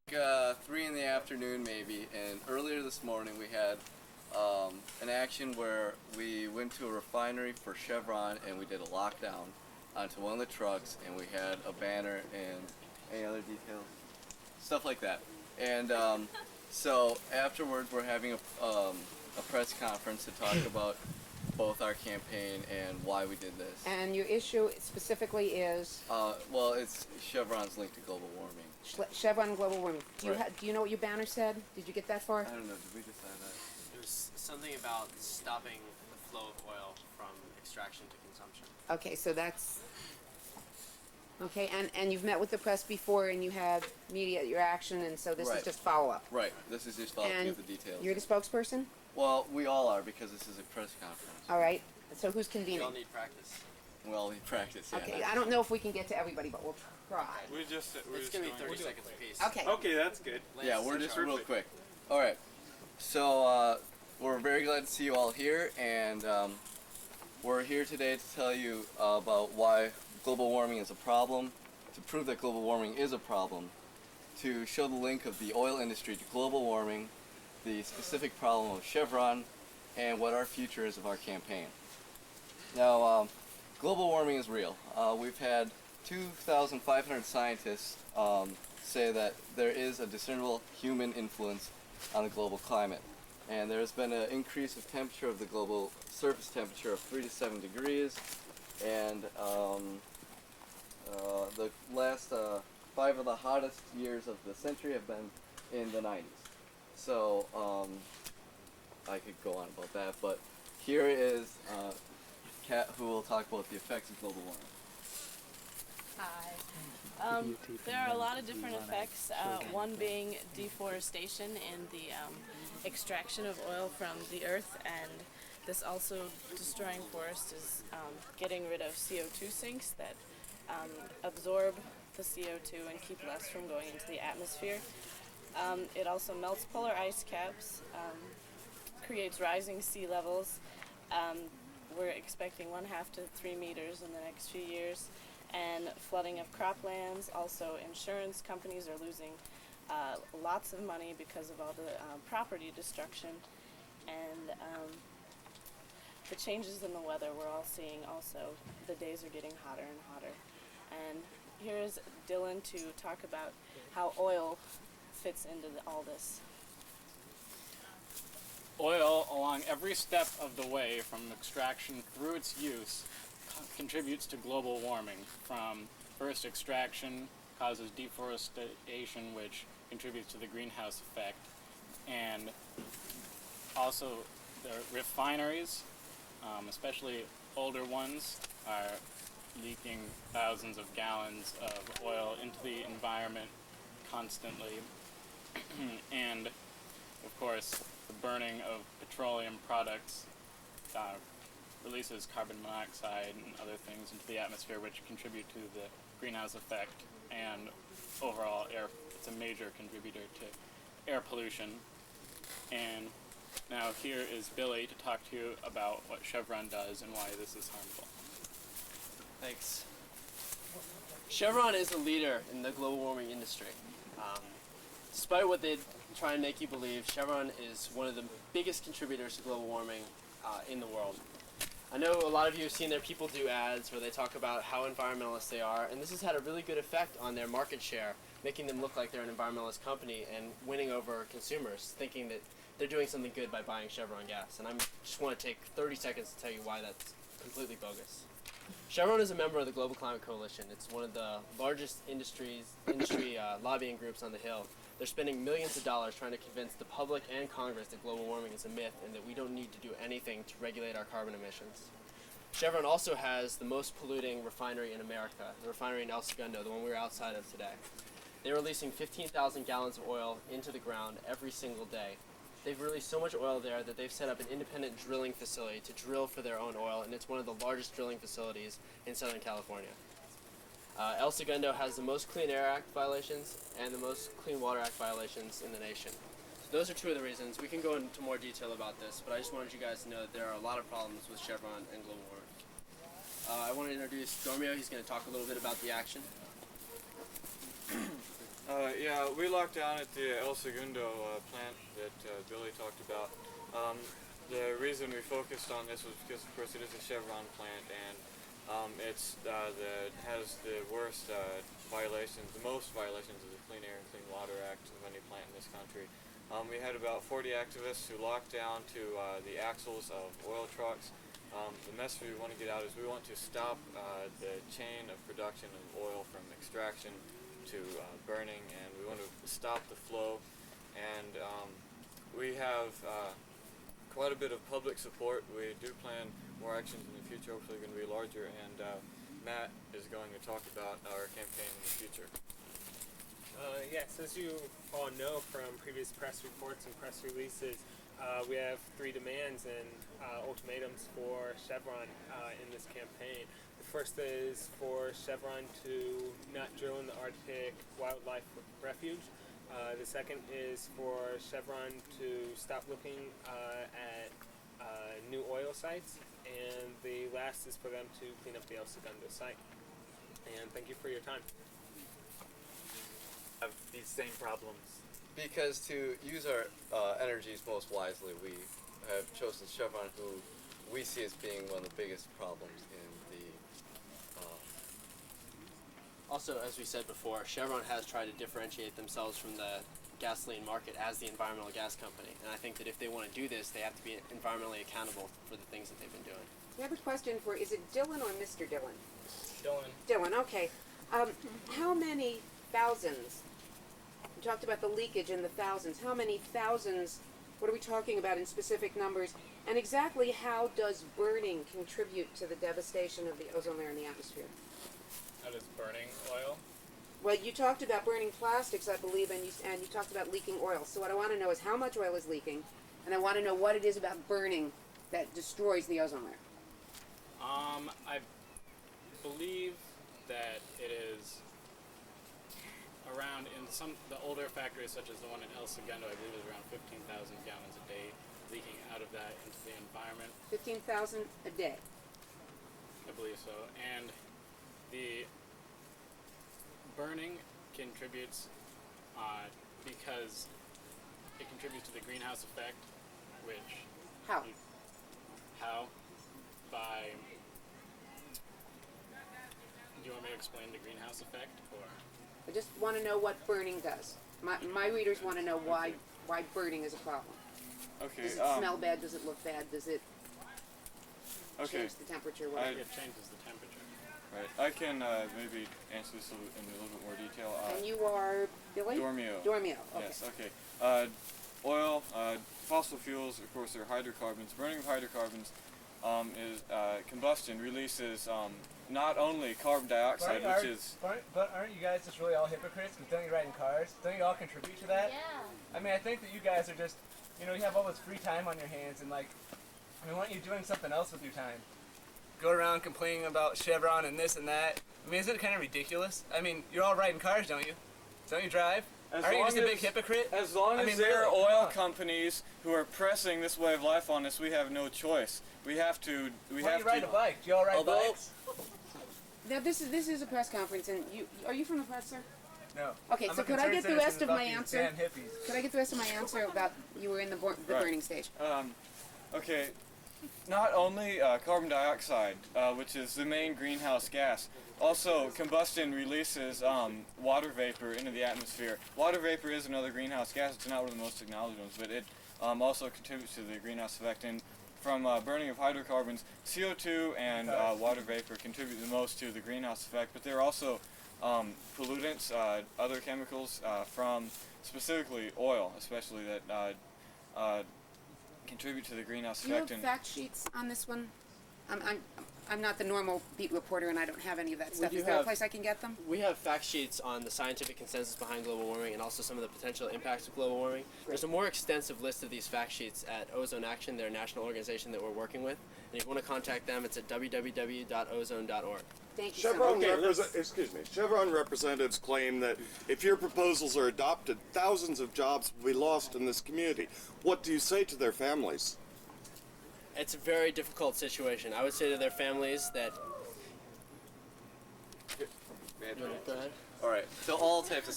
3 in the afternoon maybe, and earlier this morning we had an action where we went to a refinery for Chevron and we did a lockdown onto one of the trucks, and we had a banner and any other details, stuff like that. And so afterwards we're having a press conference to talk about both our campaign and why we did this. And your issue specifically is Well, it's Chevron's link to global warming. Chevron global warming. Do Right. you know what your banner said? Did you get that far? I don't know, did we decide that? There's something about stopping the flow of oil from extraction to consumption. Okay, so that's okay. And you've met with the press before, and you had media at your action, and so this Right. is just follow up. Right, this is just follow And up the details. you're the spokesperson. Well, we all are because this is a press conference. All right. So who's We all convening? need practice. We all need practice, yeah. Okay. I don't know if we can get to everybody, but we'll try. It's going to be 30 seconds apiece. Okay. Okay, that's good. Yeah, we're just real Perfect. quick. All right. So we're very glad to see you all here, and we're here today to tell you about why global warming is a problem, to prove that global warming is a problem, to show the link of the oil industry to global warming, the specific problem of Chevron, and what our future is of our campaign. Now, global warming is real. We've had 2,500 scientists say that there is a discernible human influence on the global climate. And there's been an increase of temperature of the global surface temperature of 3 to 7 degrees. And the last 5 of the hottest years of the century have been in the 90s. So I could go on about that, but here is Kat, who will talk about the effects of global warming. Hi. There are a lot of different effects, one being deforestation and the extraction of oil from the earth, and this also destroying forests is getting rid of CO2 sinks that absorb the CO2 and keep less from going into the atmosphere. It also melts polar ice caps, creates rising sea levels. We're expecting 1/2 to 3 meters in the next few years, and flooding of croplands. Also, insurance companies are losing lots of money because of all the property destruction, and the changes in the weather we're all seeing. Also, the days are getting hotter and hotter. And here's Dylan to talk about how oil fits into all this. Oil, along every step of the way from extraction through its use, contributes to global warming. From first extraction causes deforestation, which contributes to the greenhouse effect, and also the refineries, especially older ones, are leaking thousands of gallons of oil into the environment constantly. And of course, the burning of petroleum products releases carbon monoxide and other things into the atmosphere, which contribute to the greenhouse effect, and overall air. It's a major contributor to air pollution. And now here is Billy to talk to you about what Chevron does and why this is harmful. Thanks. Chevron is a leader in the global warming industry. Despite what they try and make you believe, Chevron is one of the biggest contributors to global warming in the world. I know a lot of you have seen their people do ads where they talk about how environmentalist they are, and this has had a really good effect on their market share, making them look like they're an environmentalist company and winning over consumers, thinking that they're doing something good by buying Chevron gas. And I just want to take 30 seconds to tell you why that's completely bogus. Chevron is a member of the Global Climate Coalition. It's one of the largest industry lobbying groups on the Hill. They're spending millions of dollars trying to convince the public and Congress that global warming is a myth and that we don't need to do anything to regulate our carbon emissions. Chevron also has the most polluting refinery in America, the refinery in El Segundo, the one we were outside of today. They're releasing 15,000 gallons of oil into the ground every single day. They've released so much oil there that they've set up an independent drilling facility to drill for their own oil, and it's one of the largest drilling facilities in Southern California. El Segundo has the most Clean Air Act violations and the most Clean Water Act violations in the nation. So those are two of the reasons. We can go into more detail about this, but I just wanted you guys to know that there are a lot of problems with Chevron and global warming. I want to introduce Dormio. He's going to talk a little bit about the action. Yeah, we locked down at the El Segundo plant that Billy talked about. The reason we focused on this was because, of course, it is a Chevron plant, and has the worst violations, the most violations of the Clean Air and Clean Water Act of any plant in this country. We had about 40 activists who locked down to the axles of oil trucks. The message we want to get out is we want to stop the chain of production of oil from extraction to burning, and we want to stop the flow. And we have quite a bit of public support. We do plan more actions in the future, hopefully going to be larger, and Matt is going to talk about our campaign in the future. Yes, as you all know from previous press reports and press releases, we have 3 demands and ultimatums for Chevron in this campaign. The first is for Chevron to not drill in the Arctic Wildlife Refuge. The second is for Chevron to stop looking at new oil sites. And the last is for them to clean up the El Segundo site. And thank you for your time. Have these same problems. Because to use our energies most wisely, we have chosen Chevron, who we see as being one of the biggest problems in the. Also, as we said before, Chevron has tried to differentiate themselves from the gasoline market as the environmental gas company. And I think that if they want to do this, they have to be environmentally accountable for the things that they've been doing. I have a question for, is it Dylan or Mr. Dylan? Dylan. Dylan, okay. How many thousands, you talked about the leakage in the thousands, how many thousands, what are we talking about in specific numbers, and exactly how does burning contribute to the devastation of the ozone layer in the atmosphere? How does burning oil? Well, you talked about burning plastics, I believe, and you talked about leaking oil. So what I want to know is how much oil is leaking, and I want to know what it is about burning that destroys the ozone layer. I believe that it is around, in the older factories such as the one in El Segundo, I believe it was around 15,000 gallons a day leaking out of that into the environment. 15,000 a day. I believe so. And the burning contributes because it contributes to the greenhouse effect, which How? how by do you want me to explain the greenhouse effect, or I just want to know what burning does. My readers want to know why burning is a problem. Okay. Does it smell bad? Does it look bad? Does it change the temperature? Whatever. it changes the temperature? Right. I can maybe answer this in a little bit more detail. And you are Billy? Dormio. Dormio. Okay. Yes, okay. Oil, fossil fuels, of course, are hydrocarbons. Burning of hydrocarbons is combustion releases not only carbon dioxide, But aren't you guys just really all hypocrites? Because don't you ride in cars? Don't you all contribute to that? Yeah. I mean, I think that you guys are just, you have all this free time on your hands, and why aren't you doing something else with your time? Go around complaining about Chevron and this and that. I mean, isn't it kind of ridiculous? I mean, you're all riding cars, don't you? Don't you drive? Aren't you just a big hypocrite? As long as there are really, oil companies who are pressing this way of life on us, we have no choice. We have to. Why don't you ride a bike? Do you all ride bikes? Now this is a press conference, and are you from the press, sir? No. Okay, I'm so a could I get the concerned rest citizen of about my these answer? damn hippies. Could I get the rest of my answer about you were in the burning stage? Okay, not only carbon dioxide, which is the main greenhouse gas, also combustion releases water vapor into the atmosphere. Water vapor is another greenhouse gas. It's not one of the most acknowledged ones, but it also contributes to the greenhouse effect. And from burning of hydrocarbons, CO2 and water vapor contribute the most to the greenhouse effect, but there are also pollutants, other chemicals from specifically oil, especially that contribute to the greenhouse Do you have effect. fact sheets on this one? I'm not the normal beat reporter, and I don't have any of that stuff. do Is there a have- place I can get them? We have fact sheets on the scientific consensus behind global warming and also some of the potential impacts of global warming. There's a more extensive list of these fact sheets at Ozone Action, their national organization that we're working with. And if you want to contact them, it's at www.ozone.org. Thank you so Chevron much. Chevron representatives claim that if your proposals are adopted, thousands of jobs will be lost in this community. What do you say to their families? It's a very difficult situation. I would say to their families that... Go ahead. All right. So all types of